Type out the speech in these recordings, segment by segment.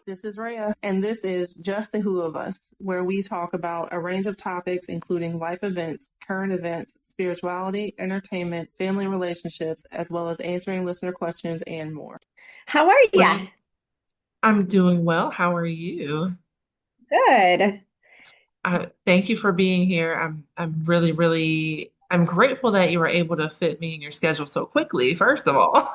This is Reah, and this is Just the Who of Us, where we talk about a range of topics including life events, current events, spirituality, entertainment, family relationships, as well as answering listener questions and more. How are ya? Great. I'm doing well. How are you? Good. Thank you for being here. I'm I'm grateful that you were able to fit me in your schedule so quickly, first of all.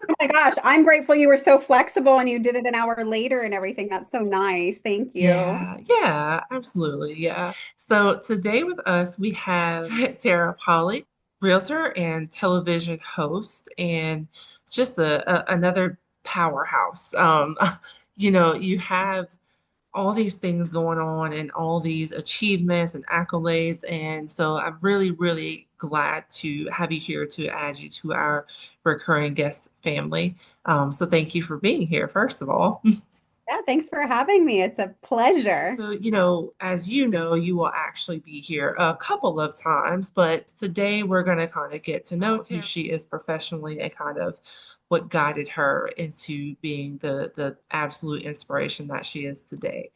Oh my gosh, I'm grateful you were so flexible and you did it an hour later and everything. That's so nice. Thank you. Yeah, absolutely. Yeah. So today with us, we have Tara Polley, realtor and television host, and just another powerhouse. You have all these things going on and all these achievements and accolades. And so I'm really glad to have you here to add you to our recurring guest family. So thank you for being here, first of all. Yeah, thanks for having me. It's a pleasure. So, as you know, you will actually be here a couple of times, but today we're going to kind of get to know who she is professionally and kind of what guided her into being the absolute inspiration that she is today.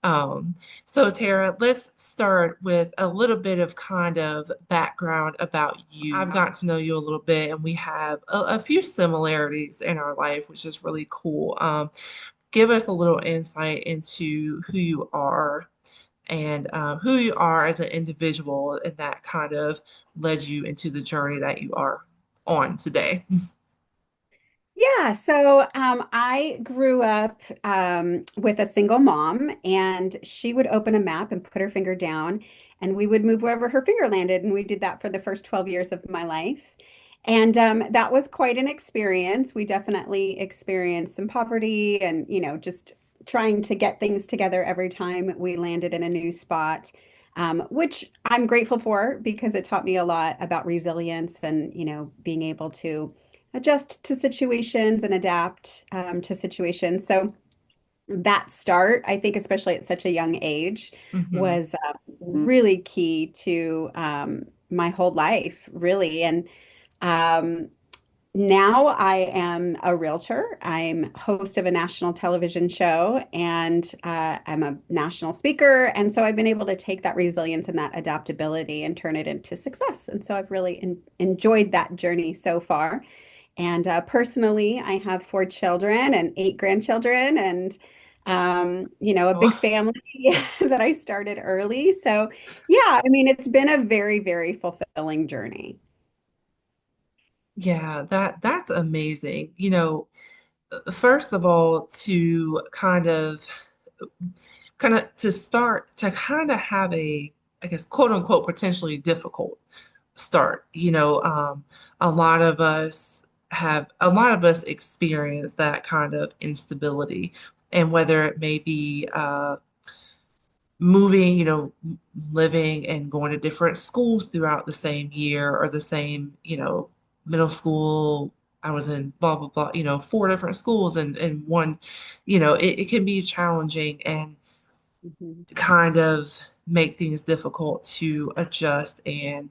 Um, so Tara, let's start with a little bit of kind of background about you. I've gotten to know you a little bit, and we have a few similarities in our life, which is really cool. Give us a little insight into who you are and who you are as an individual, and that kind of led you into the journey that you are on today. Yeah, so I grew up with a single mom, and she would open a map and put her finger down, and we would move wherever her finger landed. And we did that for the first 12 years of my life. And that was quite an experience. We definitely experienced some poverty and, just trying to get things together every time we landed in a new spot, which I'm grateful for because it taught me a lot about resilience and, being able to adjust to situations and adapt to situations. So that start, I think, especially at such a young age, Hmm. was really key to my whole life, really. And um, now I am a realtor. I'm host of a national television show, and I'm a national speaker. And so I've been able to take that resilience and that adaptability and turn it into success. And so I've really enjoyed that journey so far. And personally, I have 4 children and 8 grandchildren, and a big Oh, family that I started early. So, yeah, I mean, it's been a very fulfilling journey. yeah, that's amazing. First of all, to kind of to start to kind of have a, I guess, quote unquote, potentially difficult start. A lot of us experience that kind of instability, and whether it may be moving, living and going to different schools throughout the same year or the same, middle school. I was in blah blah blah, 4 different schools and one, it can be challenging and Mhm. kind of make things difficult to adjust and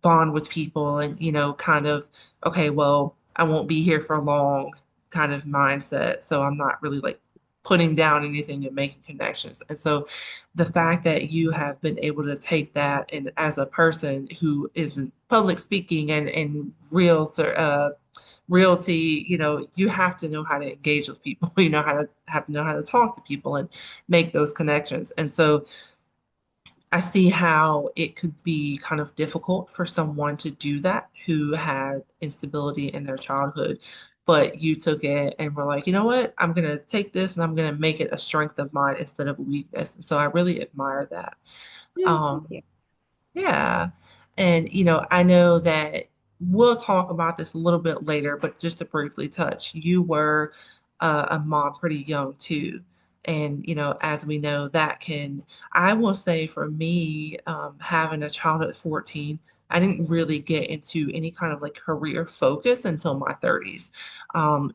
bond with people and, kind of, okay, well, I won't be here for long kind of mindset. So I'm not really like putting down anything and making connections. And so the fact that you have been able to take that and as a person who is in public speaking and realty, you have to know how to engage with people. You have to know how to talk to people and make those connections. And so I see how it could be kind of difficult for someone to do that who had instability in their childhood. But you took it and were like, you know what? I'm going to take this and I'm going to make it a strength of mine instead of a weakness. So I really admire that. Yeah, thank Um, you. yeah. And, I know that we'll talk about this a little bit later, but just to briefly touch, you were a mom pretty young too. And, as we know, I will say for me, having a child at 14, I didn't really get into any kind of like career focus until my 30s. I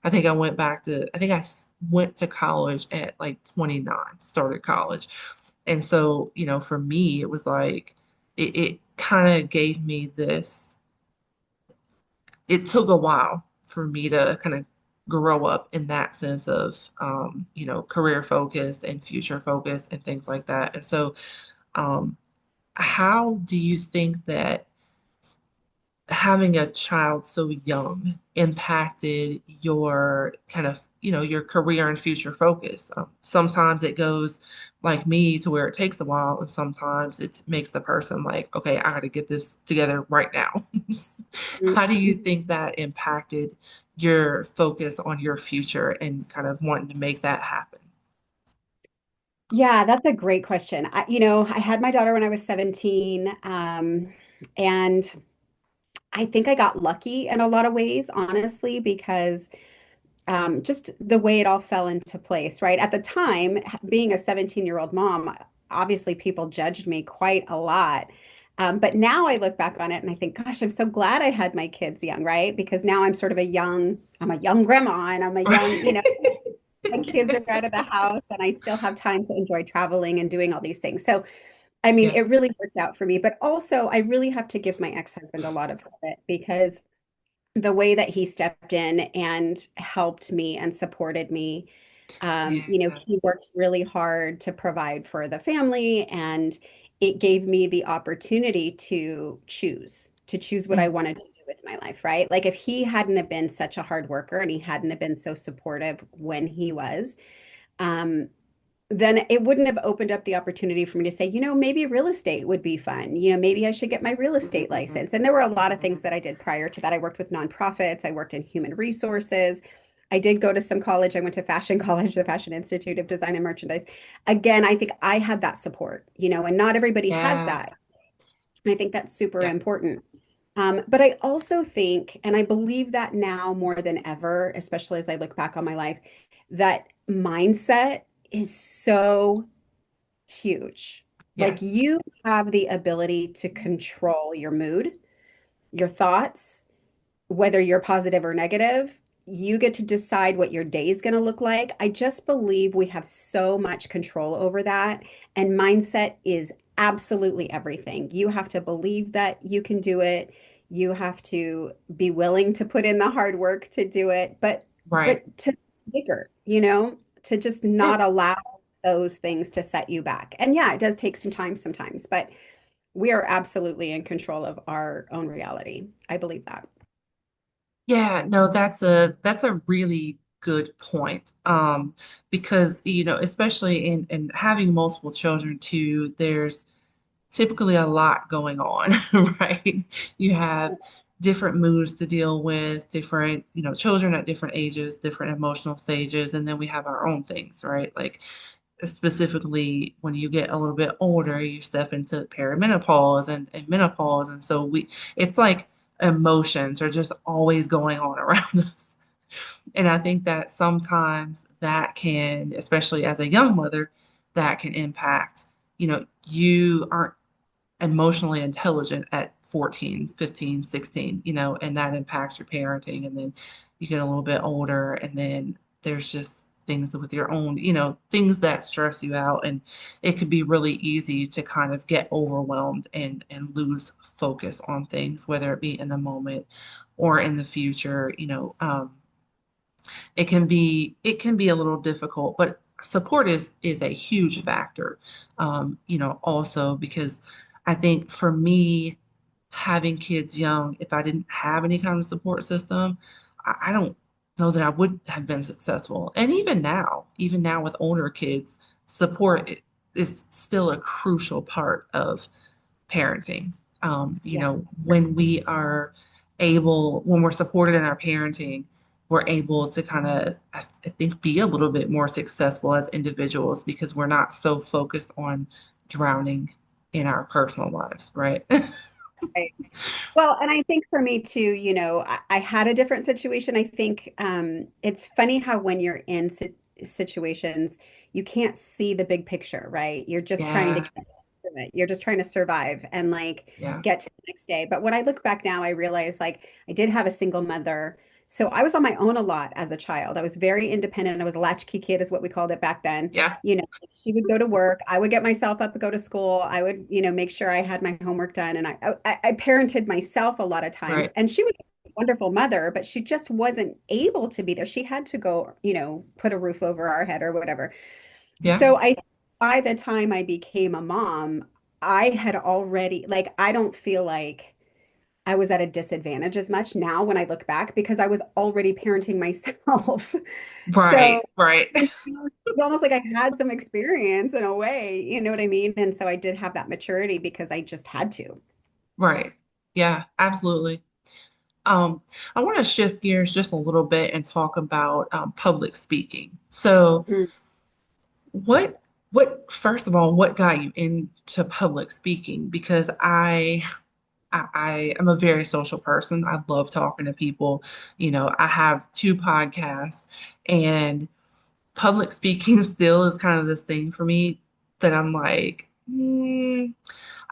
think I think went to college at like 29, started college. And so, for me, it was like, it kind of gave me this, it took a while for me to kind of grow up in that sense of, career focused and future focused and things like that. And so, um, how do you think that having a child so young impacted your kind of, your career and future focus? Sometimes it goes like me to where it takes a while, and sometimes it makes the person like, okay, I got to get this together right now. How do you think that impacted your focus on your future and kind of wanting to make that happen? Yeah, that's a great question. I had my daughter when I was 17, and I think I got lucky in a lot of ways, honestly, because just the way it all fell into place, right? At the time, being a 17-year-old mom, obviously people judged me quite a lot. But now I look back on it and I think, gosh, I'm so glad I had my kids young, right? Because now I'm a young grandma and I'm a young, my kids are out of the house and I still have time to enjoy traveling and doing all these things. So, I mean, Yeah. it really worked out for me. But also, I really have to give my ex-husband a lot of credit because the way that he stepped in and helped me and supported me. Yeah. He worked really hard to provide for the family, and it gave me the opportunity to choose what I Mm, wanted to do with my life, right? Like if he hadn't have been such a hard worker and he hadn't have been so supportive when he was, um, then it wouldn't have opened up the opportunity for me to say, maybe real estate would be fun. Maybe I should get my real estate license. And there were a lot of things that I did prior to that. I worked with nonprofits, I worked in human resources. I did go to some college. I went to Fashion College, the Fashion Institute of Design and Merchandise. Again, I think I had that support, and not everybody has yeah. that. I think that's super Yeah. important. But I also think, and I believe that now more than ever, especially as I look back on my life, that mindset is so huge. Like Yes. you have the ability to control your mood, your thoughts, whether you're positive or negative. You get to decide what your day is going to look like. I just believe we have so much control over that. And mindset is absolutely everything. You have to believe that you can do it. You have to be willing to put in the hard work to do it, Right. but to bigger, to just Yeah. not allow those things to set you back. And yeah, it does take some time sometimes, but we are absolutely in control of our own reality. I believe that. Yeah, no, that's a really good point. Because especially in having multiple children too, there's typically a lot going on, right? You have different moods to deal with, different, children at different ages, different emotional stages, and then we have our own things, right? Like specifically when you get a little bit older, you step into perimenopause and menopause. And so it's like emotions are just always going on around us. And I think that sometimes that can, especially as a young mother, that can impact, you aren't emotionally intelligent at 14, 15, 16, and that impacts your parenting. And then you get a little bit older, and then there's just things with your own, things that stress you out. And it could be really easy to kind of get overwhelmed and lose focus on things, whether it be in the moment or in the future. It can be a little difficult, but support is a huge factor. Also because I think for me, having kids young, if I didn't have any kind of support system, I don't know that I would have been successful. And even now with older kids, support is still a crucial part of parenting. Yeah. When we're supported in our parenting, we're able to kind of, I think, be a little bit more successful as individuals because we're not so focused on drowning in our personal lives, right? Right. Well, and I think for me too, I had a different situation. I think it's funny how when you're in situations, you can't see the big picture, right? You're just trying to Yeah, get through it. You're just trying to survive and like yeah, get to the next day. But when I look back now, I realize like I did have a single mother. So I was on my own a lot as a child. I was very independent. I was a latchkey kid, is what we called it back then. yeah, She would go to work. I would get myself up and go to school. I would, make sure I had my homework done. And I parented myself a lot of times. right. And she was wonderful mother, but she just wasn't able to be there. She had to go, put a roof over our head or whatever. Yeah. So by the time I became a mom, I had already, like, I don't feel like I was at a disadvantage as much now when I look back because I was already parenting myself. So Right, right, it's almost like I had some experience in a way, you know what I mean? And so I did have that maturity because I just had to. right. Yeah, absolutely. Um, I want to shift gears just a little bit and talk about public speaking. So, Mm. what, first of all, what got you into public speaking? Because I am a very social person. I love talking to people. I have two podcasts, and public speaking still is kind of this thing for me that I'm like,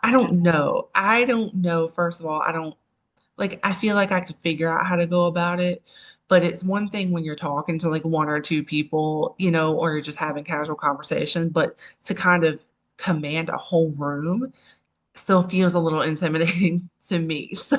I don't know. I don't know. First of all, I don't like, I feel like I could figure out how to go about it, but it's one thing when you're talking to like one or two people, or you're just having casual conversation, but to kind of command a whole room still feels a little intimidating to me. So,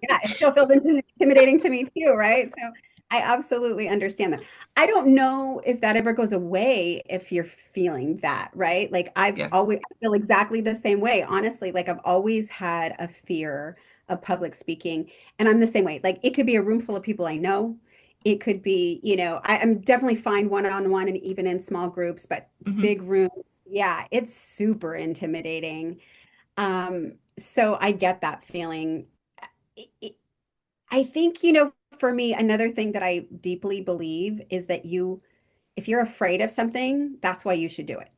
Yeah, it still feels intimidating to me too, right? So I absolutely understand that. I don't know if that ever goes away if you're feeling that, right? Like yeah. I feel exactly the same way, honestly. Like I've always had a fear of public speaking, and I'm the same way. Like it could be a room full of people I know. It could be, I'm definitely fine one-on-one and even in small groups, but Hmm. big rooms, yeah, it's super intimidating. So I get that feeling. I think, for me, another thing that I deeply believe is that if you're afraid of something, that's why you should do it.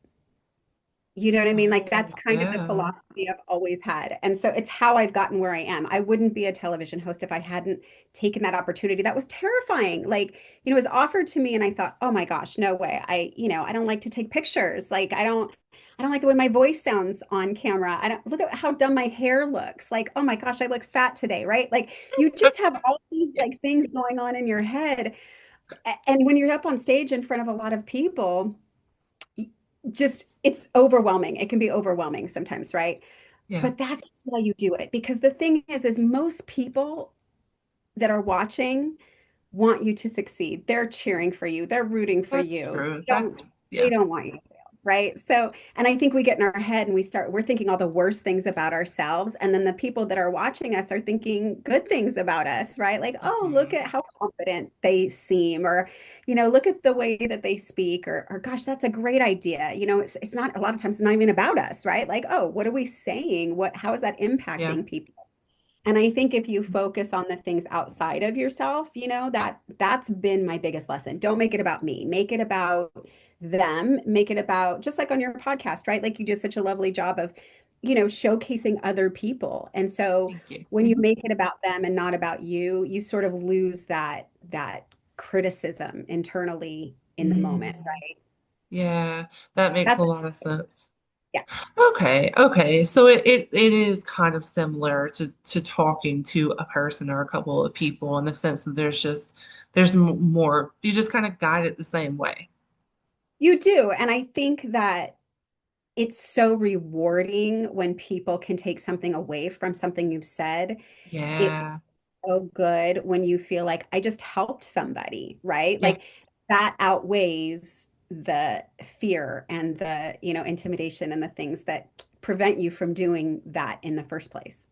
You know what I mean? Like that's Oh, kind of the yeah. philosophy I've always had. And so it's how I've gotten where I am. I wouldn't be a television host if I hadn't taken that opportunity. That was terrifying. Like, it was offered to me and I thought, "Oh my gosh, no way. I don't like to take pictures. Like I don't like the way my voice sounds on camera. I don't look at how dumb my hair looks. Like, oh my gosh, I look fat today, right? Like you just have all these Yeah. like things going on in your head. And when you're up on stage in front of a lot of people, just it's overwhelming. It can be overwhelming sometimes, right? Yeah. But that's just why you do it. Because the thing is most people that are watching want you to succeed. They're cheering for you. They're rooting for That's you. true. They don't, they Yeah. don't want you to fail, right? So, and I think we get in our head and we're thinking all the worst things about ourselves. And then the people that are watching us are thinking good things about us, right? Like, oh, look Hmm. at how confident they seem, or, look at the way that they speak, or gosh, that's a great idea. It's not a lot of times it's not even about us, right? Like, oh, what are we saying? How is that Yeah. impacting people? And I think if you focus on the things outside of yourself, that's been my biggest lesson. Don't make it about me. Make it about them. Make it about just like on your podcast, right? Like you do such a lovely job of, showcasing other people. And so Thank you. when you Hmm. make it about them and not about you, you sort of lose that criticism internally in the moment, Mm. right? Yeah, that makes a That's lot of sense. yeah. Okay, okay. So it is kind of similar to talking to a person or a couple of people in the sense that there's more, you just kind of guide it the same way. You do. And I think that it's so rewarding when people can take something away from something you've said. It feels Yeah. so good when you feel like I just helped somebody, right? Yeah. Like that outweighs the fear and the, intimidation and the things that prevent you from doing that in the first place.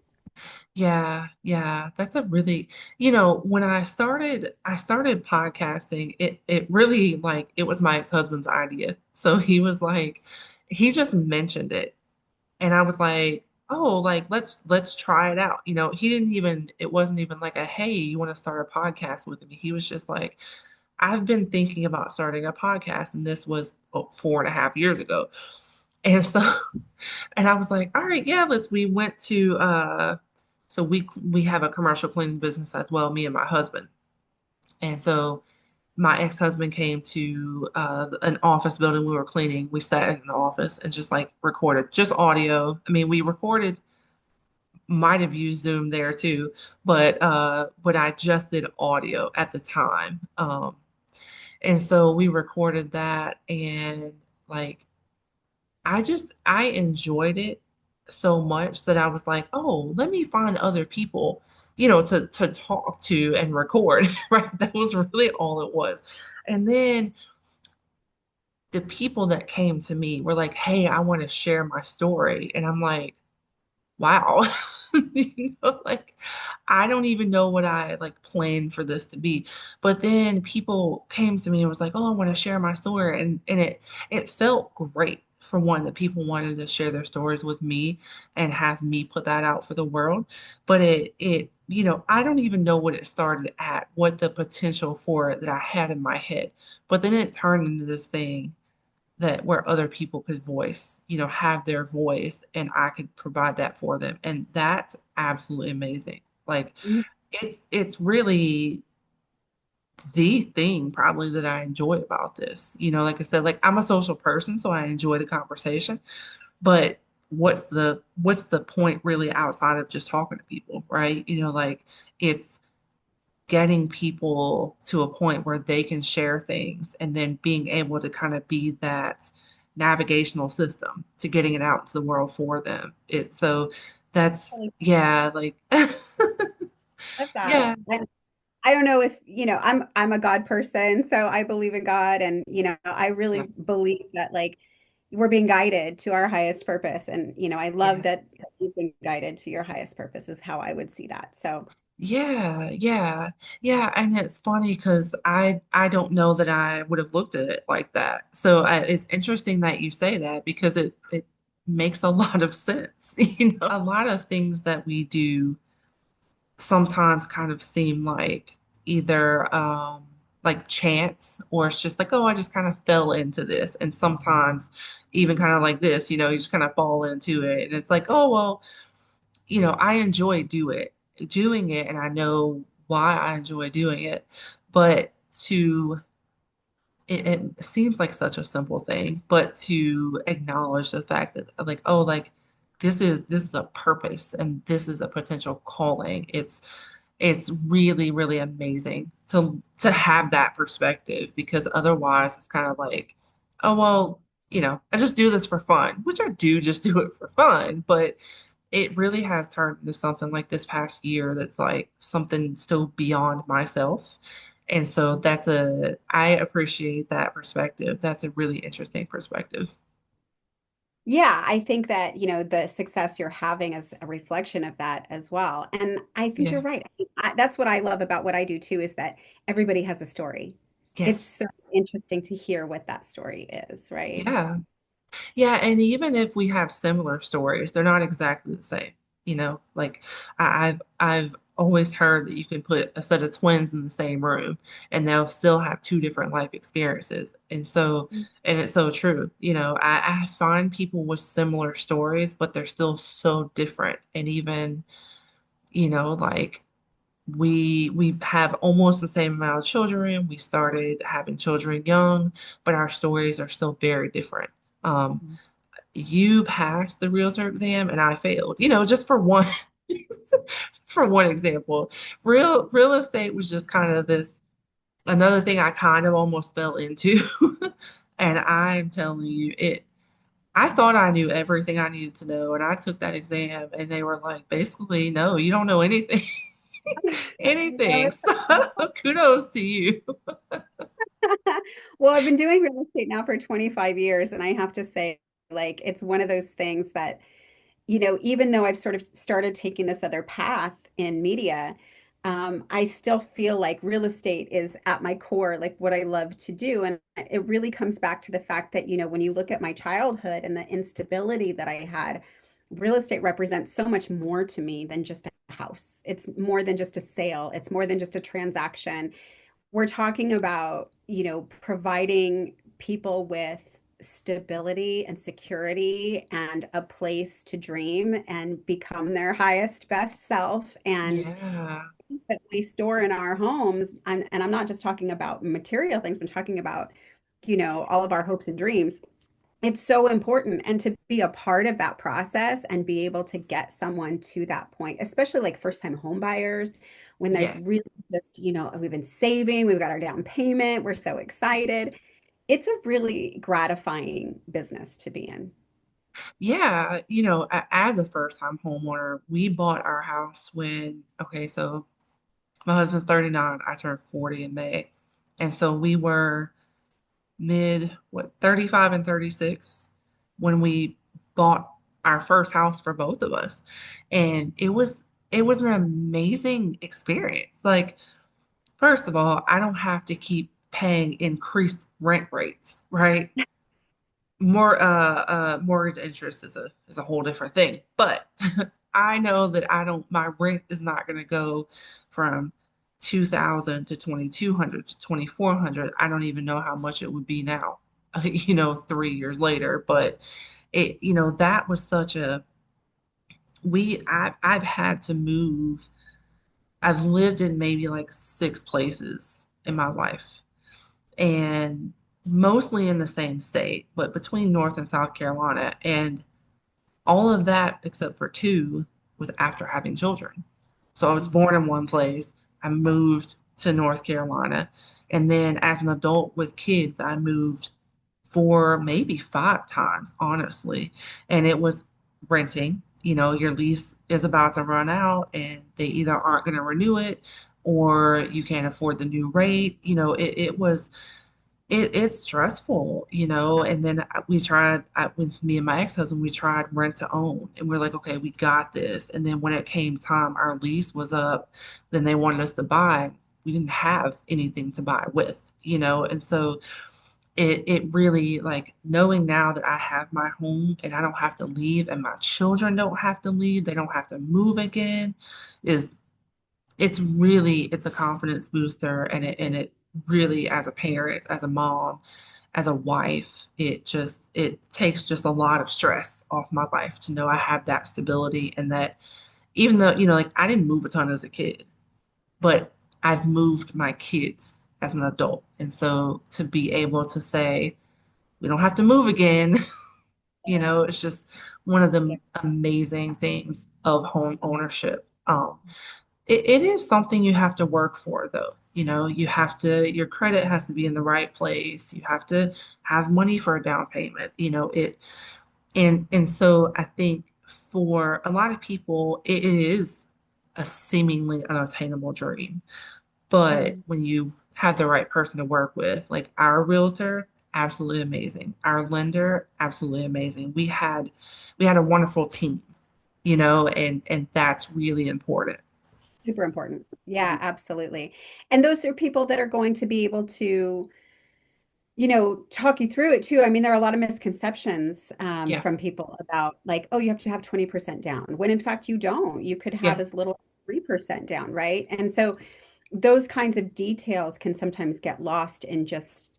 Yeah, yeah, that's a really, when I started podcasting, it really like it was my ex-husband's idea. So he was like, he just mentioned it. And I was like, oh, like let's try it out. He didn't even, it wasn't even like a, hey, you want to start a podcast with me? He was just like, I've been thinking about starting a podcast, and this was 4.5 years ago. And so, and I was like, all right, yeah, we went to so we have a commercial cleaning business as well, me and my husband. And so my ex-husband came to an office building we were cleaning. We sat in an office and just like recorded just audio. I mean, we recorded, might have used Zoom there too, but I just did audio at the time. And so we recorded that, and like I enjoyed it so much that I was like, oh, let me find other people to talk to and record, right? That was really all it was. And then the people that came to me were like, "Hey, I want to share my story." And I'm like, wow. Like I don't even know what I like planned for this to be. But then people came to me and was like, "Oh, I want to share my story." And it felt great for one that people wanted to share their stories with me and have me put that out for the world. But I don't even know what it started at, what the potential for it that I had in my head. But then it turned into this thing that where other people could have their voice and I could provide that for them. And that's absolutely amazing. Like it's really the thing probably that I enjoy about this. Like I said, like I'm a social person, so I enjoy the conversation, but what's the point really outside of just talking to people, right? Like it's getting people to a point where they can share things and then being able to kind of be that navigational system to getting it out into the world for them. That's yeah, like Love that. yeah, And I don't know if, I'm a God person, so I believe in God and, I really yeah, believe that like we're being guided to our highest purpose. And, I love yeah. that you've been guided to your highest purpose is how I would see that. So, Yeah, yeah, yeah, and it's funny because I don't know that I would have looked at it like that. So it's interesting that you say that because it makes a lot of sense. A lot of things that we do sometimes kind of seem like either like chance or it's just like, oh, I just kind of fell into this. And sometimes even kind of like this, you just kind of fall into it. And it's like, oh, well, I enjoy doing it and I know why I enjoy doing it. But it seems like such a simple thing, but to acknowledge the fact that like, oh, like this is a purpose and this is a potential calling. It's really, really amazing to have that perspective because otherwise it's kind of like, oh well, I just do this for fun, which I do just do it for fun, but it really has turned into something like this past year that's like something still beyond myself. And so I appreciate that perspective. That's a really interesting perspective. yeah, I think that, the success you're having is a reflection of that as well. And I think you're Yeah. right. That's what I love about what I do too, is that everybody has a story. It's Yes. so interesting to hear what that story is, right? Yeah. Yeah, and even if we have similar stories, they're not exactly the same. Like I've always heard that you can put a set of twins in the same room and they'll still have two different life experiences. And it's so true. I find people with similar stories, but they're still so different. And even, like we have almost the same amount of children. We started having children young, but our stories are still very different. Um, you passed the realtor exam and I failed. Just for one, just for one example, real estate was just kind of this another thing I kind of almost fell into. And I'm telling you, I thought I knew everything I needed to know, and I took that exam, and they were like, basically, no, you don't know anything, anything. So kudos to you. Well, I've been doing real estate now for 25 years, and I have to say, like, it's one of those things that, even though I've sort of started taking this other path in media, I still feel like real estate is at my core, like what I love to do. And it really comes back to the fact that, when you look at my childhood and the instability that I had, real estate represents so much more to me than just a house. It's more than just a sale, it's more than just a transaction. We're talking about, providing people with stability and security and a place to dream and become their highest best self. And Yeah, that we store in our homes, and I'm not just talking about material things, I'm talking about, all of our hopes and dreams. It's so important. And to be a part of that process and be able to get someone to that point, especially like first time home buyers, when they've yeah. really just, we've been saving, we've got our down payment, we're so excited. It's a really gratifying business to be in. Yeah, as a first-time homeowner, we bought our house okay, so my husband's 39, I turned 40 in May. And so we were what, 35 and 36 when we bought our first house for both of us. And it was an amazing experience. Like, first of all, I don't have to keep paying increased rent rates, right? Mortgage interest is a whole different thing. But I know that I don't my rent is not going to go from 2,000 to 2,200 to 2,400. I don't even know how much it would be now, 3 years later. But that was such a I've had to move. I've lived in maybe like six places in my life, and mostly in the same state, but between North and South Carolina. And all of that, except for two, was after having children. So I was Mhm. born in one place. I moved to North Carolina. And then as an adult with kids, I moved four, maybe five times, honestly. And it was renting. Your lease is about to run out and they either aren't going to renew it or you can't afford the new rate. It's stressful, and then we tried with me and my ex-husband, we tried rent to own, and we're like, okay, we got this. And then when it came time, our lease was up, then they wanted us to buy. We didn't have anything to buy with, and so it really, like, knowing now that I have my home and I don't have to leave and my children don't have to leave, they don't have to move again, is it's a confidence booster, and it really, as a parent, as a mom, as a wife, it takes just a lot of stress off my life to know I have that stability, and that even though, like, I didn't move a ton as a kid, but I've moved my kids as an adult. And so to be able to say we don't have to move again, it's just one of Yeah. the amazing things of home ownership. It is something you have to work for, though. Your credit has to be in the right place. You have to have money for a down payment. And so I think for a lot of people, it is a seemingly unattainable dream. But Mhm. when you have the right person to work with, like our realtor, absolutely amazing. Our lender, absolutely amazing. We had a wonderful team, and that's really important. Super important. Yeah, absolutely. And those are people that are going to be able to, talk you through it too. I mean, there are a lot of misconceptions Yeah. from people about like, oh, you have to have 20% down, when in fact you don't. You could have Yeah. as little as 3% down, right? And so those kinds of details can sometimes get lost in just,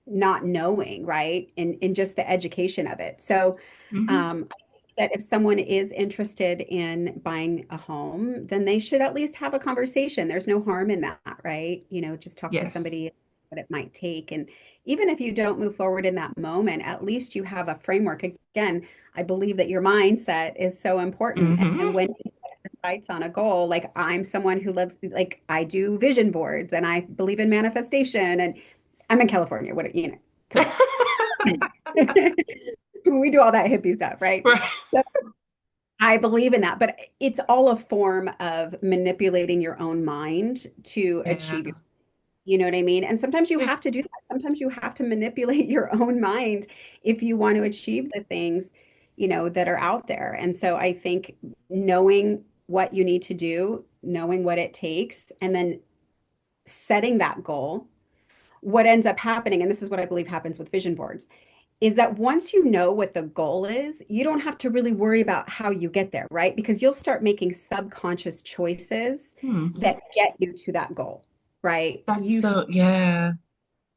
not knowing, right? In just the education of it. So, Hmm. I think that if someone is interested in buying a home, then they should at least have a conversation. There's no harm in that, right? Just talk to Yes. somebody what it might take. And even if you don't move forward in that moment, at least you have a framework. Again, I believe that your mindset is so important. Hmm. And when you set your sights on a goal, like I'm someone who lives, like I do vision boards and I believe in manifestation and I'm in California. Come on. We do all that hippie stuff, right? Right. So I believe in that, but it's all a form of manipulating your own mind to Yeah. achieve you know what I mean? And sometimes you Yeah. have to do that. Sometimes you have to manipulate your own mind if you want to achieve the things, that are out there. And so I think knowing what you need to do, knowing what it takes, and then setting that goal, what ends up happening, and this is what I believe happens with vision boards, is that once you know what the goal is, you don't have to really worry about how you get there, right? Because you'll start making subconscious choices Hmm. that get you to that goal, right? That's so, yeah.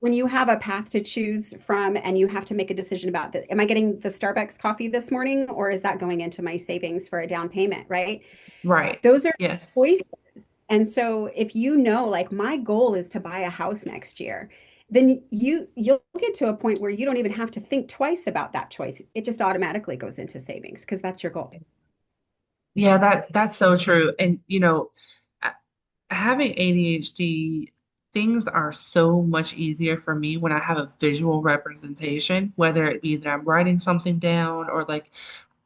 When you have a path to choose from and you have to make a decision about that, am I getting the Starbucks coffee this morning or is that going into my savings for a down payment, right? Right. Those are Yes. choices. And so if you know, like my goal is to buy a house next year, then you'll get to a point where you don't even have to think twice about that choice. It just automatically goes into savings because that's your goal. Yeah, that's so true. And, having ADHD things are so much easier for me when I have a visual representation, whether it be that I'm writing something down or like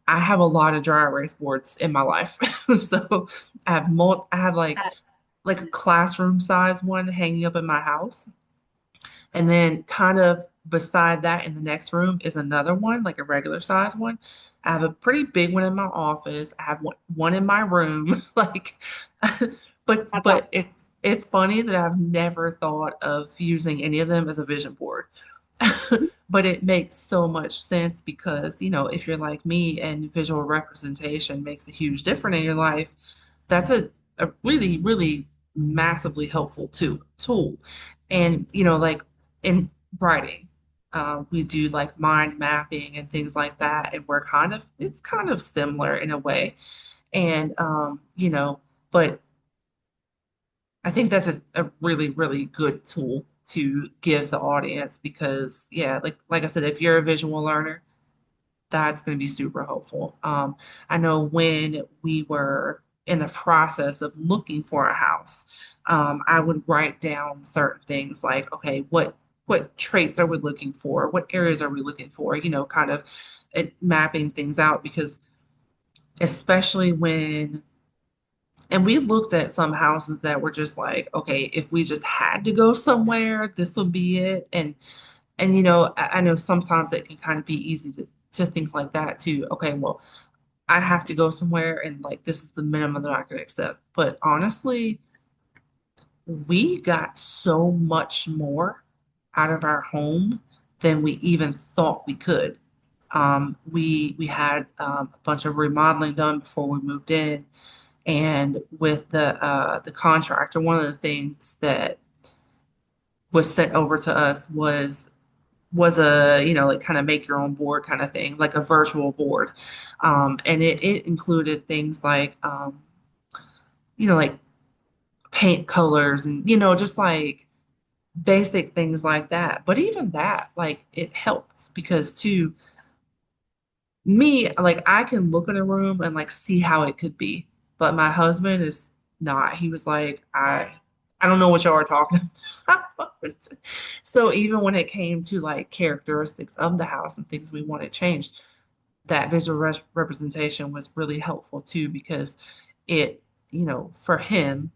I have a lot of dry erase boards in my life. So I have like a classroom size one hanging up in my house. And then kind of beside that in the next room is another one, like a regular size one. I have a pretty big one in my office. I have one in my room. Like, That's but awesome. it's funny that I've never thought of using any of them as a vision board. But it makes so much sense because, if you're like me and visual representation makes a huge difference in your life, that's a really, really massively helpful tool. And, like in writing, we do like mind mapping and things like that. And it's kind of similar in a way. And, but I think that's a really, really good tool to give the audience because, yeah, like I said, if you're a visual learner, that's going to be super helpful. I know when we were in the process of looking for a house, I would write down certain things like, okay, what traits are we looking for? What areas are we looking for? Kind of mapping things out because especially and we looked at some houses that were just like, okay, if we just had to go somewhere, this would be it. And I know sometimes it can kind of be easy to think like that too. Okay, well, I have to go somewhere and like this is the minimum that I can accept. But honestly, we got so much more out of our home than we even thought we could. We had a bunch of remodeling done before we moved in, and with the contractor, one of the things that was sent over to us was a like kind of make your own board kind of thing, like a virtual board, and it included things like like paint colors and just like basic things like that. But even that, like it helps because too me, like I can look in a room and like see how it could be, but my husband is not. He was like, I don't know what y'all are talking about. So even when it came to like characteristics of the house and things we wanted changed, that visual representation was really helpful too because it, for him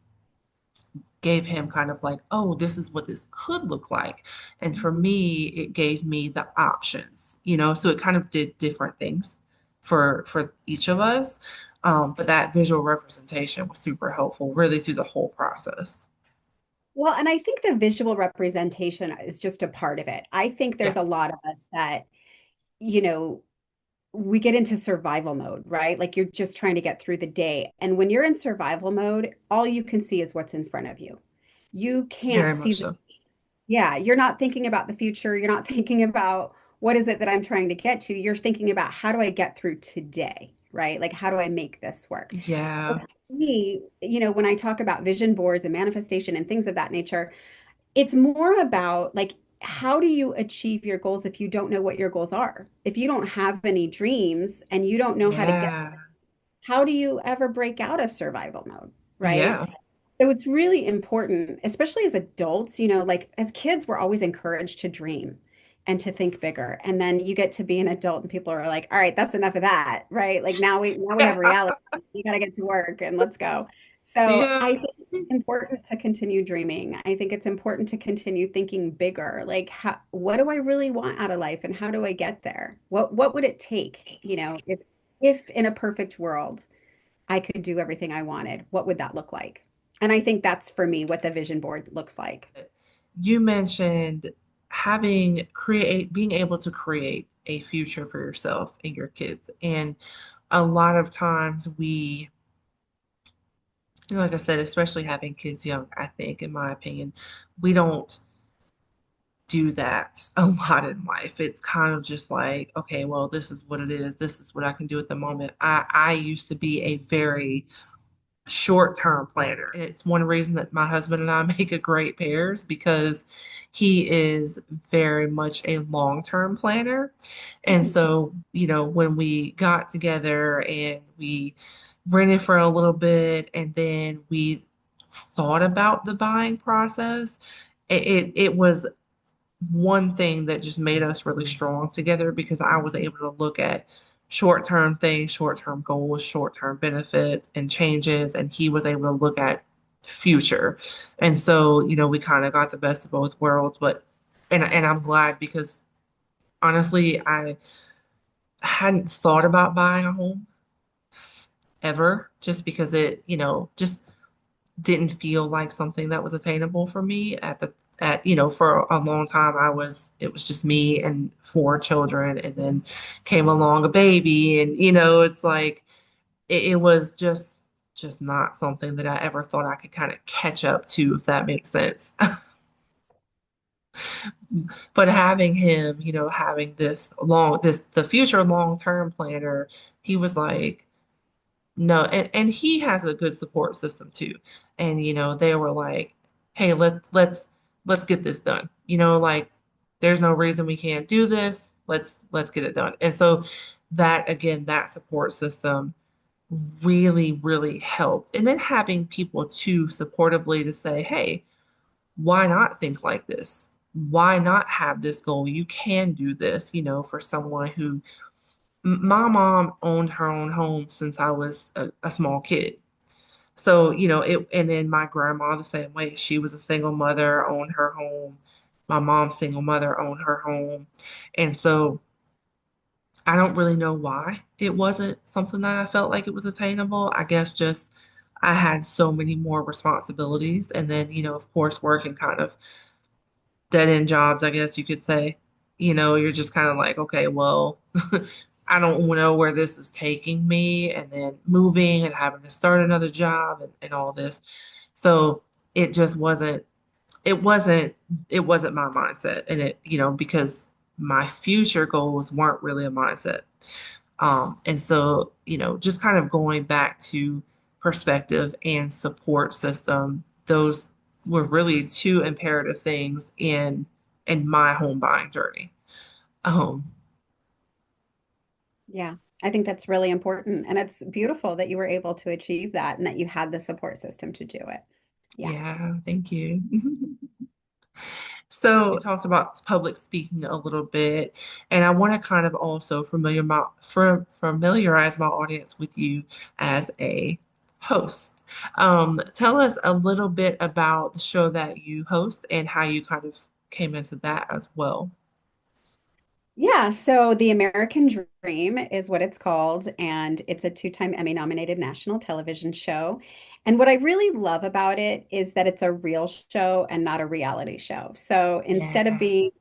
gave him kind of like, oh, this is what this could look like. And for me, it gave me the options, so it kind of did different things for each of us. But that visual representation was super helpful really through the whole process. Well, and I think the visual representation is just a part of it. I think there's Yeah, a lot of us that, you know, we get into survival mode, right? Like you're just trying to get through the day. And when you're in survival mode, all you can see is what's in front of you. You can't very see much the, so. yeah, you're not thinking about the future. You're not thinking about what is it that I'm trying to get to. You're thinking about how do I get through today, right? Like how do I make this work? Yeah, For me, when I talk about vision boards and manifestation and things of that nature, it's more about like how do you achieve your goals if you don't know what your goals are? If you don't have any dreams and you don't know how to get, yeah, how do you ever break out of survival mode, right? yeah. So it's really important, especially as adults, like as kids, we're always encouraged to dream and to think bigger. And then you get to be an adult and people are like, all right, that's enough of that, right? Like now we have Yeah, reality. You got to get to work and let's go. So yeah. I think it's important to continue dreaming. I think it's important to continue thinking bigger. Like what do I really want out of life and how do I get there? What would it take, if in a perfect world I could do everything I wanted, what would that look like? And I think that's for me what the vision board looks like. You mentioned being able to create a future for yourself and your kids. And a lot of times like I said, especially having kids young, I think, in my opinion, we don't do that a lot in life. It's kind of just like, okay, well, this is what it is. This is what I can do at the moment. I used to be a very short-term planner. And it's one reason that my husband and I make a great pairs because he is very much a long-term planner. And Mhm. so, when we got together and we rented for a little bit and then we thought about the buying process, it was one thing that just made us really strong together because I was able to look at short-term things, short-term goals, short-term benefits and changes, and he was able to look at future. And so, we kind of got the best of both worlds, but and I'm glad because honestly, I hadn't thought about buying a home ever just because just didn't feel like something that was attainable for me for a long time. It was just me and four children, and then came along a baby, and it's like it was just not something that I ever thought I could kind of catch up to, if that makes sense. But having him, having the future long-term planner, he was like, no, and he has a good support system too. And they were like, "Hey, let's get this done." Like there's no reason we can't do this. Let's get it done. And so that again, that support system really, really helped. And then having people too supportively to say, "Hey, why not think like this? Why not have this goal? You can do this." For someone who my mom owned her own home since I was a small kid. So, and then my grandma the same way. She was a single mother, owned her home. My mom's single mother owned her home. And so I don't really know why it wasn't something that I felt like it was attainable. I guess just I had so many more responsibilities. And then, of course, working kind of dead end jobs, I guess you could say. You're just kind of like, okay, well, I don't know where this is taking me, and then moving and having to start another job and all this. So it just it wasn't, it wasn't my mindset. And because my future goals weren't really a mindset. And so, just kind of going back to perspective and support system, those were really two imperative things in my home buying journey. Um, Yeah, I think that's really important. And it's beautiful that you were able to achieve that and that you had the support system to do it. Yeah. yeah, thank you. So we talked about public speaking a little bit, and I want to kind of also familiarize my audience with you as a host. Tell us a little bit about the show that you host and how you kind of came into that as well. Yeah, so The American Dream is what it's called, and it's a two-time Emmy-nominated national television show. And what I really love about it is that it's a real show and not a reality show. So instead of Yeah, being,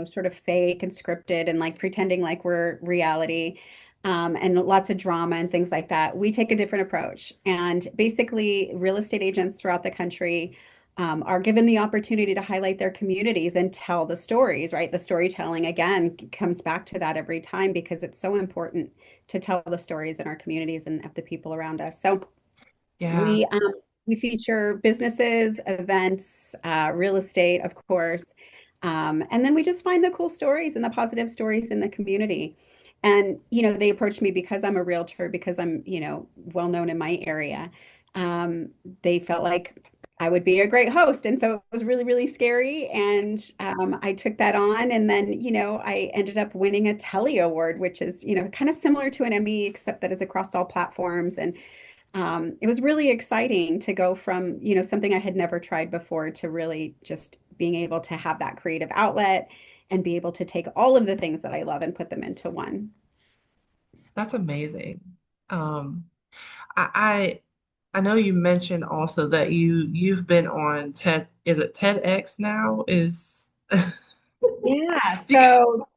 sort of fake and scripted and like pretending like we're reality, and lots of drama and things like that, we take a different approach. And basically, real estate agents throughout the country are given the opportunity to highlight their communities and tell the stories, right? The storytelling, again, comes back to that every time because it's so important to tell the stories in our communities and of the people around us. So yeah, we um, we feature businesses, events, real estate, of course, and then we just find the cool stories and the positive stories in the community. And they approached me because I'm a realtor, because I'm well known in my area. Um, they felt like I would be a great host, and so it was really, really scary. And I took that on, and then I ended up winning a Telly Award, which is kind of similar to an Emmy, except that it's across all platforms. And it was really exciting to go from, something I had never tried before to really just being able to have that creative outlet and be able to take all of the things that I love and put them into one. that's amazing. Um, I I know you mentioned also that you've been on TED, is it TEDx now? Is Yeah. because, So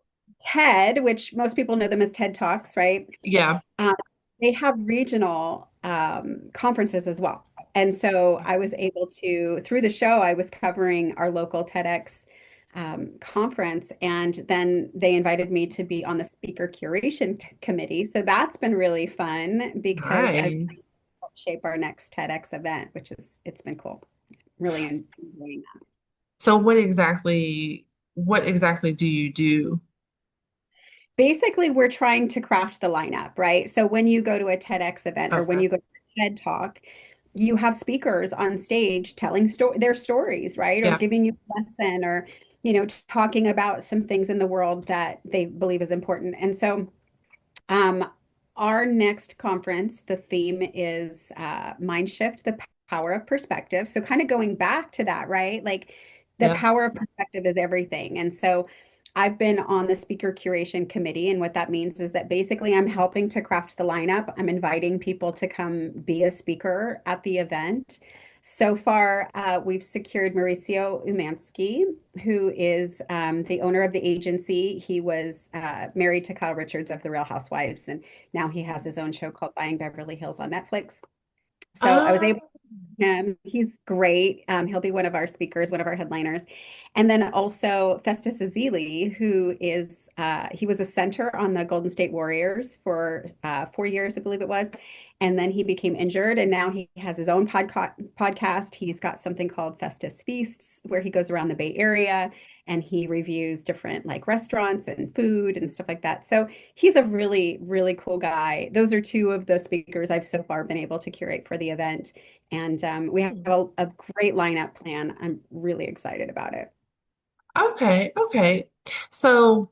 TED, which most people know them as TED Talks, right? yeah. Um, they have regional conferences as well. And so I was able to, through the show, I was covering our local TEDx conference. And then they invited me to be on the speaker curation committee. So that's been really fun because I've Nice. helped shape our next TEDx event, it's been cool. Really enjoying that. So what exactly do you do? Basically, we're trying to craft the lineup, right? So when you go to a TEDx event or when Okay. you go to a TED Talk, you have speakers on stage telling their stories, right? Or Yeah. giving you a lesson or, talking about some things in the world that they believe is important. And so, um, our next conference, the theme is Mind Shift, the power of perspective. So, kind of going back to that, right? Like the Yeah. power of perspective is everything. And so, I've been on the speaker curation committee. And what that means is that basically I'm helping to craft the lineup. I'm inviting people to come be a speaker at the event. So far, we've secured Mauricio Umansky, who is the owner of the agency. He was married to Kyle Richards of The Real Housewives, and now he has his own show called Buying Beverly Hills on Netflix. So I was able Oh, him. He's great. He'll be one of our speakers, one of our headliners. And then also Festus Ezeli, who is he was a center on the Golden State Warriors for 4 years, I believe it was. And then he became injured, and now he has his own podcast. He's got something called Festus Feasts, where he goes around the Bay Area and he reviews different like restaurants and food and stuff like that. So he's a really, really cool guy. Those are two of the speakers I've so far been able to curate for the event. And we have a great lineup plan. I'm really excited about it. okay. Okay. So,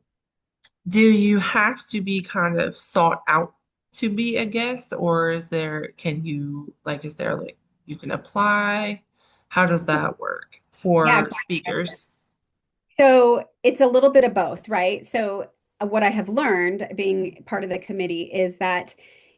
do you have to be kind of sought out to be a guest, or is there like you can apply? How does that work Yeah, for great question. speakers? So it's a little bit of both, right? So what I have learned being part of the committee is that,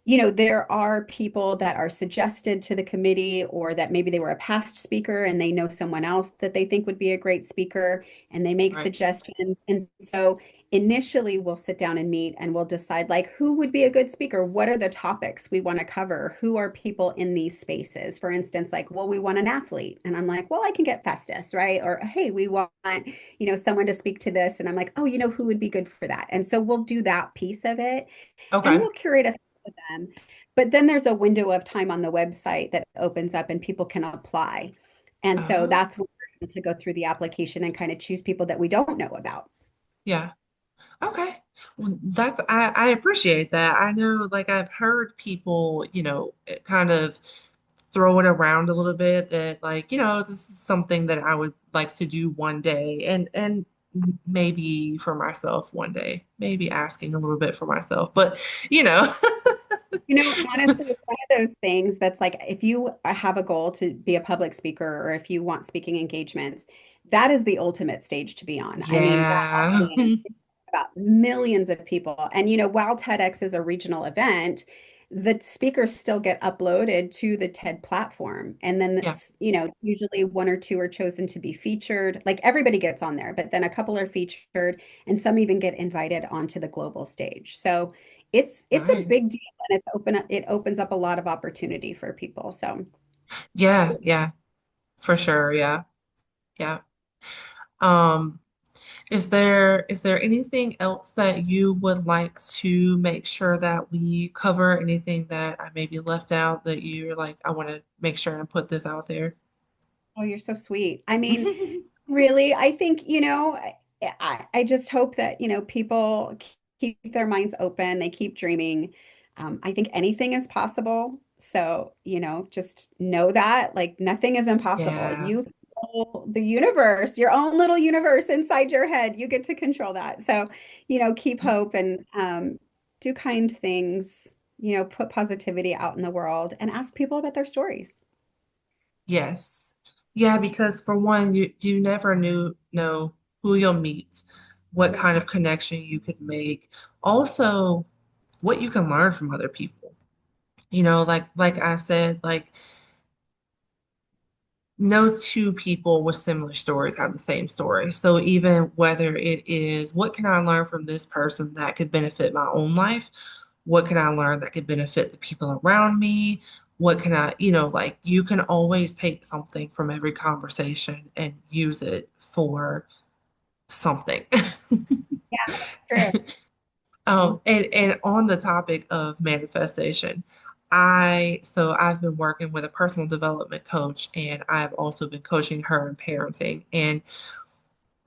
there are people that are suggested to the committee or that maybe they were a past speaker and they know someone else that they think would be a great speaker and they make Right. suggestions. And so initially we'll sit down and meet and we'll decide like who would be a good speaker? What are the topics we want to cover? Who are people in these spaces? For instance, like, well, we want an athlete. And I'm like, well, I can get Festus, right? Or hey, we want someone to speak to this. And I'm like, oh, who would be good for that? And so we'll do that piece of it and Okay. we'll curate a few of them. But then there's a window of time on the website that opens up and people can apply. And so Oh, that's when we're able to go through the application and kind of choose people that we don't know about. yeah. Okay. Well, I appreciate that. I know like I've heard people, kind of throw it around a little bit that like, this is something that I would like to do one day and maybe for myself one day, maybe asking a little bit for myself. But, you know, Honestly, it's one of those things that's like if you have a goal to be a public speaker or if you want speaking engagements, that is the ultimate stage to be on. I mean, that yeah. audience is about millions of people. And while TEDx is a regional event, the speakers still get uploaded to the TED platform. And then Yeah, it's, usually one or two are chosen to be featured. Like everybody gets on there, but then a couple are featured and some even get invited onto the global stage. So it's a big nice. deal and it opens up a lot of opportunity for people. So it's Yeah, cool. yeah, for sure. Yeah. Yeah. Um, is there anything else that you would like to make sure that we cover? Anything that I maybe left out that you're like, I want to make sure and put this out there? Oh, you're so sweet. I mean, really, I think, I just hope that, people keep their minds open, they keep dreaming. I think anything is possible. So, just know that like nothing is impossible. Yeah. You control the universe, your own little universe inside your head. You get to control that. So, keep hope and do kind things, put positivity out in the world and ask people about their stories. Yes. Yeah, because for one, you never know who you'll meet, what kind Yeah. of connection you could make, also what you can learn from other people. Like I said, like no two people with similar stories have the same story. So even whether it is what can I learn from this person that could benefit my own life? What can I learn that could benefit the people around me? What can like you can always take something from every conversation and use it for something. Yeah, that's true. And on the topic of manifestation, I've been working with a personal development coach and I've also been coaching her in parenting. And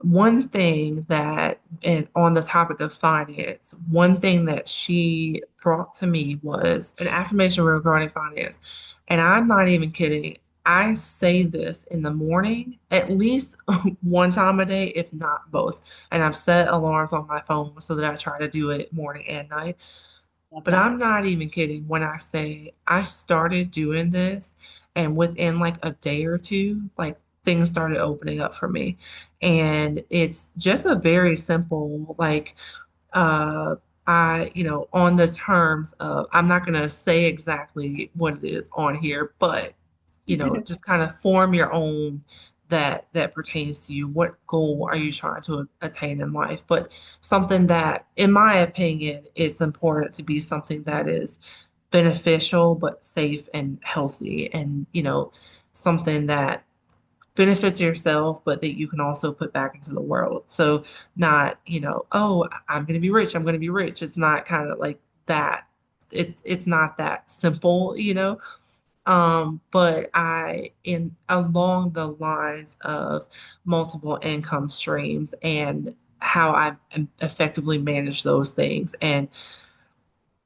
one thing that, and on the topic of finance, one thing that she brought to me was an affirmation regarding finance. And I'm not even kidding. I say this in the morning at least one time a day, if not both. And I've set alarms on my phone so that I try to do it morning and night. Love But that. I'm not even kidding when I say I started doing this, and within like a day or two, like things started opening up for me. And it's just a very simple, like, uh, on the terms of, I'm not going to say exactly what it is on here, but, just kind of form your own that pertains to you. What goal are you trying to attain in life? But something that, in my opinion, it's important to be something that is beneficial, but safe and healthy, and, something that benefits yourself, but that you can also put back into the world. So not, oh, I'm going to be rich. I'm going to be rich. It's not kind of like that. It's not that simple, but in along the lines of multiple income streams and how I effectively manage those things. And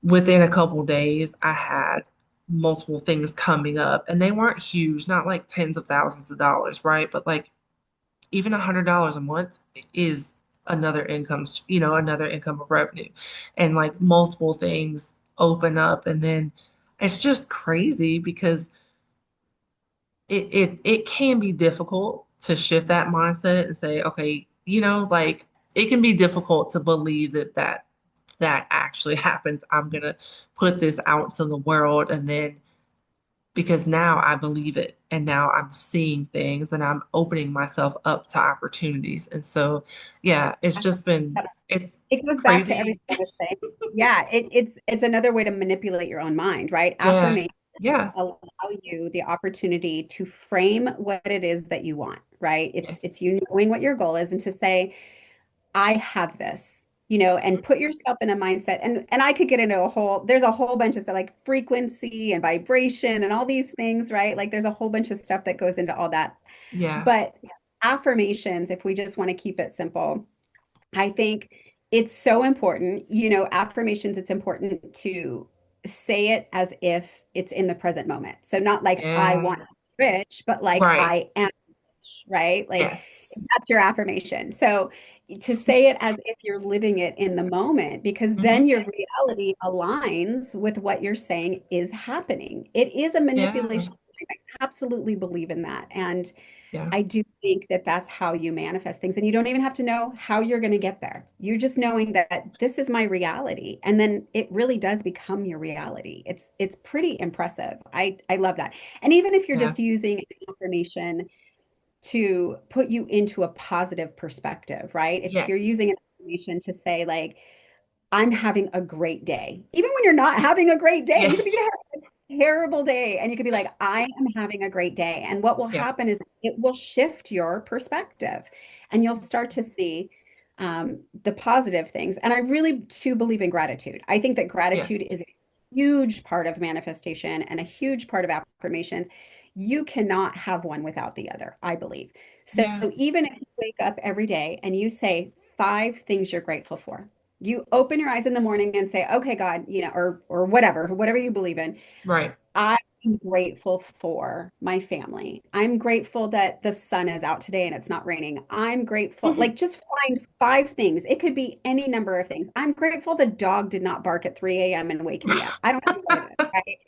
within a couple days, I had multiple things coming up, and they weren't huge, not like tens of thousands of dollars, right? But like even $100 a month is another income of revenue. And like multiple things open up, and then it's just crazy because it can be difficult to shift that mindset and say, okay, like it can be difficult to believe that actually happens. I'm gonna put this out to the world, and then because now I believe it, and now I'm seeing things, and I'm opening myself up to opportunities. And so, yeah, it's It goes back to everything crazy. I was saying. Yeah, it's another way to manipulate your own mind, right? Yeah, Affirmation yeah, allow you the opportunity to frame what it is that you want, right? It's yes, you knowing what your goal is and to say, I have this, and mhm, put yourself in a mindset. And I could get into there's a whole bunch of stuff like frequency and vibration and all these things, right? Like there's a whole bunch of stuff that goes into all that. yeah, But affirmations, if we just want to keep it simple, I think it's so important, affirmations, it's important to say it as if it's in the present moment. So not like I want yeah, to be rich, but like right, I am rich, right? Like yes, that's your affirmation. So to say it as if you're living it in the moment, because hmm, then your reality aligns with what you're saying is happening. It is a yeah, manipulation. I absolutely believe in that. And yeah, I do think that that's how you manifest things. And you don't even have to know how you're going to get there. You're just knowing that this is my reality. And then it really does become your reality. It's pretty impressive. I love that. And even if you're yeah, just using affirmation to put you into a positive perspective, right? If you're yes, using an affirmation to say like, I'm having a great day. Even when you're not having a great day, you could be yes, having a terrible day and you could be like, I am having a great day. And what will yeah, happen is it will shift your perspective and you'll start to see the positive things. And I really too believe in gratitude. I think that yes, gratitude is a huge part of manifestation and a huge part of affirmations. You cannot have one without the other, I believe. So yeah, even if you wake up every day and you say 5 things you're grateful for, you open your eyes in the morning and say, okay, God, or whatever you believe in. right, I'm grateful for my family. I'm grateful that the sun is out today and it's not raining. I'm grateful, like just find 5 things. It could be any number of things. I'm grateful the dog did not bark at 3 a.m. and wake me up. I don't know what it is, right?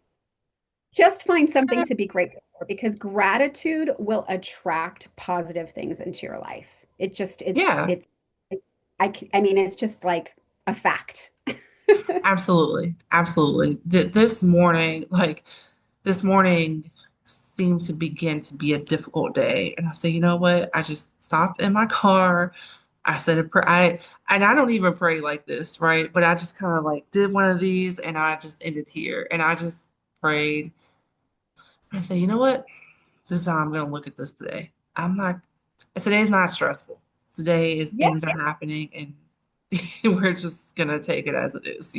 Just find something to be grateful for because gratitude will attract positive things into your life. It just, yeah. I mean, it's just like a fact. Absolutely. Absolutely. This morning seemed to begin to be a difficult day. And I said, you know what? I just stopped in my car. I said a prayer. And I don't even pray like this, right? But I just kind of like did one of these, and I just ended here. And I just prayed. I said, you know what? This is how I'm gonna look at this today. Today's not stressful. Today is Yeah. things are happening, and we're just gonna take it as it is.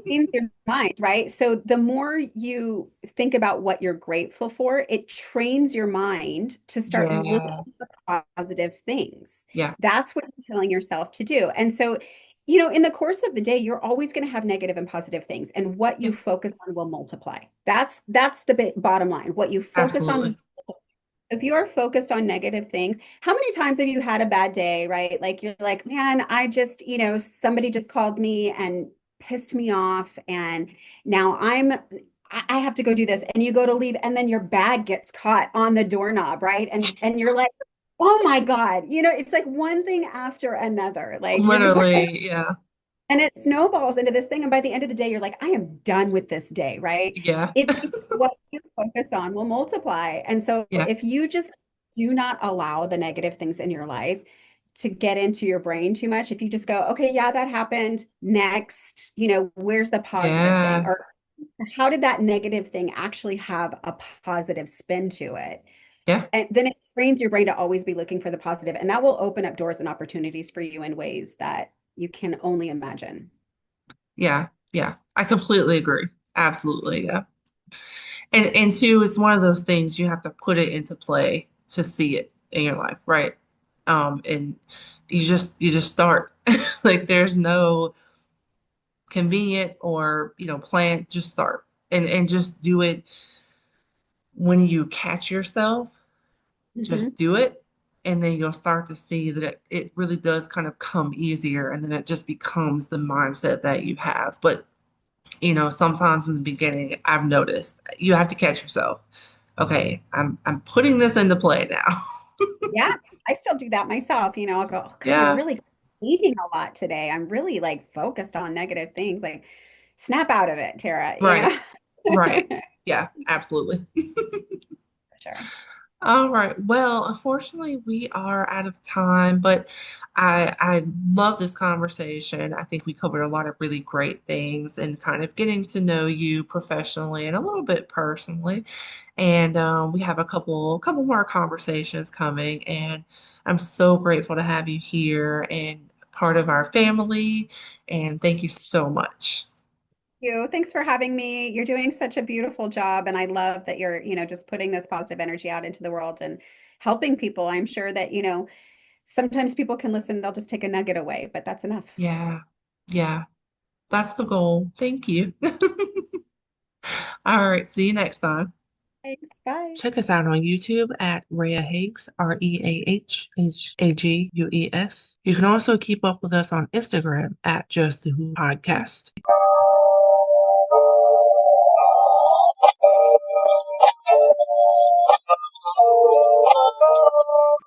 Trains your mind, right? So the more you think about what you're grateful for, it trains your mind to start Yeah. looking for positive things. Yeah. That's what you're telling yourself to do. And so, in the course of the day, you're always going to have negative and positive things, and what Yeah. you focus on will multiply. That's the bottom line. What you focus on. Absolutely. If you are focused on negative things, how many times have you had a bad day, right? Like you're like, man, I just, somebody just called me and pissed me off, and now I have to go do this. And you go to leave, and then your bag gets caught on the doorknob, right? And you're like, oh my God, it's like one thing after another. Like you're just like, Literally. Yeah. and it snowballs into this thing. And by the end of the day, you're like, I am done with this day, right? Yeah. It's what you focus on will multiply. And so Yeah. if you just do not allow the negative things in your life to get into your brain too much, if you just go, okay, yeah, that happened. Next, where's the positive thing? Yeah. Or how did that negative thing actually have a positive spin to it? Yeah. And then it trains your brain to always be looking for the positive, and that will open up doors and opportunities for you in ways that you can only imagine. Yeah. Yeah. I completely agree. Absolutely. Yeah. And two, it's one of those things you have to put it into play to see it in your life, right? And you just start. Like there's no convenient or plan, just start and just do it when you catch yourself, just Mhm. do it. And then you'll start to see that it really does kind of come easier. And then it just becomes the mindset that you have. But sometimes in the beginning, I've noticed you have to catch yourself. Okay, I'm putting this into play now. Yeah, I still do that myself. I'll go, oh God, I'm Yeah, really eating a lot today. I'm really like focused on negative things. Like, snap out of it, Tara. right, right. Yeah, absolutely. For sure. All right. Well, unfortunately, we are out of time, but I love this conversation. I think we covered a lot of really great things and kind of getting to know you professionally and a little bit personally. And we have a couple more conversations coming, and I'm so grateful to have you here and part of our family. And thank you so much. You. Thanks for having me. You're doing such a beautiful job, and I love that you're, just putting this positive energy out into the world and helping people. I'm sure that, sometimes people can listen, they'll just take a nugget away, but that's enough. Yeah, yeah, that's the goal. Thank you. All right, see you next time. Thanks. Bye. Check us out on YouTube at Reah Higgs, ReahHagues. You can also keep up with us on Instagram at Just the Who Podcast.